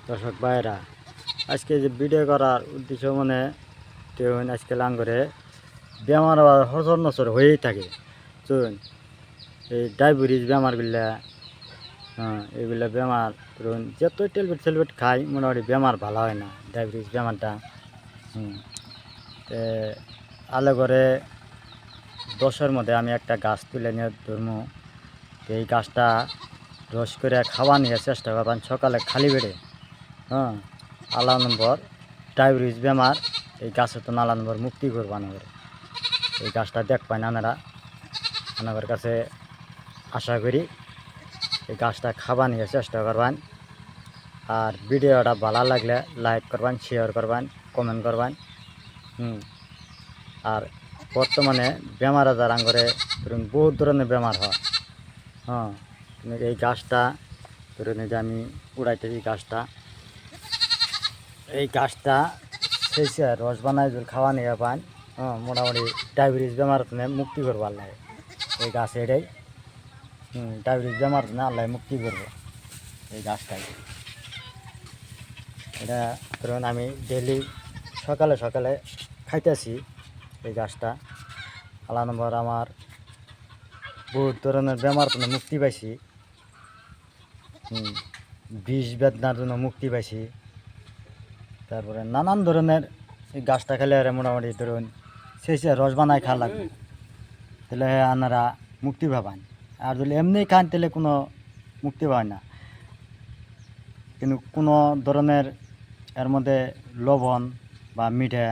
দর্শক ভাইরা, আজকে যে ভিডিও করার উদ্দেশ্য মানে তেমন আজকে লাঙ্গরে বেমার আবার হজর নজর হয়েই থাকে। চলুন এই ডায়াবেটিস বেমারগুলা, এগুলা বেমার ধরুন যতই টেলবেট খাই মোটামুটি বেমার ভালো হয় না ডায়াবেটিস বেমারটা। তে আলো করে 10-এর মধ্যে আমি একটা গাছ তুলে নিয়ে ধরবো। এই গাছটা রস করে খাওয়া নিয়ে চেষ্টা করবেন সকালে খালি পেটে। আল্লাহ নম্বর ডায়াবেটিস বেমার এই গাছের তো আল্লাহ নম্বর মুক্তি করবো আনাগর। এই গাছটা দেখবেন আনারা, আনাগর কাছে আশা করি এই গাছটা খাওয়া নিয়ে চেষ্টা করবেন। আর ভিডিওটা ভালো লাগলে লাইক করবেন, শেয়ার করবেন, কমেন্ট করবেন। আর বর্তমানে বেমার আজার আঙ্গরে ধরুন বহুত ধরনের বেমার হয়। এই গাছটা ধরুন এই যে আমি উড়াইতেছি এই গাছটা শেষে রস বানায় যদি খাওয়া নিয়ে পান, মোটামুটি ডায়াবেটিস বেমার মুক্তি করবো আল্লাহ। এই গাছ এটাই ডায়াবেটিস বেমার আল্লাহ মুক্তি করবো এই গাছটাই। এটা ধরুন আমি ডেলি সকালে সকালে খাইতেছি এই গাছটা। আল্লাহ নম্বর আমার বহুত ধরনের বেমার মুক্তি পাইছি, বিষ বেদনার জন্য মুক্তি পাইছি। তারপরে নানান ধরনের এই গাছটা খেলে আর মোটামুটি ধরুন শেষে রস বানায় খাওয়া লাগবে, তাহলে আপনারা মুক্তি পাবেন। আর যদি এমনি খান তাহলে কোনো মুক্তি পায় না। কিন্তু কোনো ধরনের এর মধ্যে লবণ বা মিঠা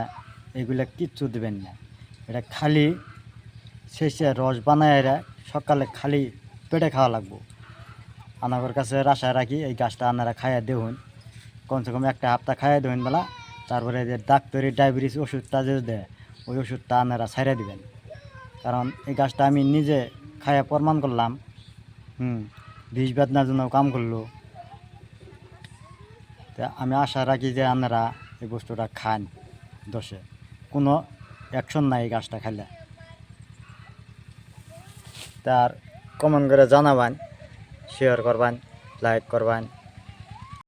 এগুলো কিচ্ছু দেবেন না। এটা খালি শেষে রস বানায় সকালে খালি পেটে খাওয়া লাগবো। আপনার কাছে আশা রাখি এই গাছটা আপনারা খাইয়া দেখুন, কমসে কম একটা সপ্তাহ খাইয়া দেখুন বেলা। তারপরে যে ডাক্তারি ডায়াবেটিস ওষুধটা যে দেয় ওই ওষুধটা আপনারা ছাইড়া দিবেন। কারণ এই গাছটা আমি নিজে খাইয়া প্রমাণ করলাম, বিষ বেদনার জন্য কাম করলো। তা আমি আশা রাখি যে আপনারা এই বস্তুটা খান। দোষে কোনো অ্যাকশন নাই এই গাছটা খাইলে। তার কমেন্ট করে জানাবেন, শেয়ার করবেন, লাইক করবেন।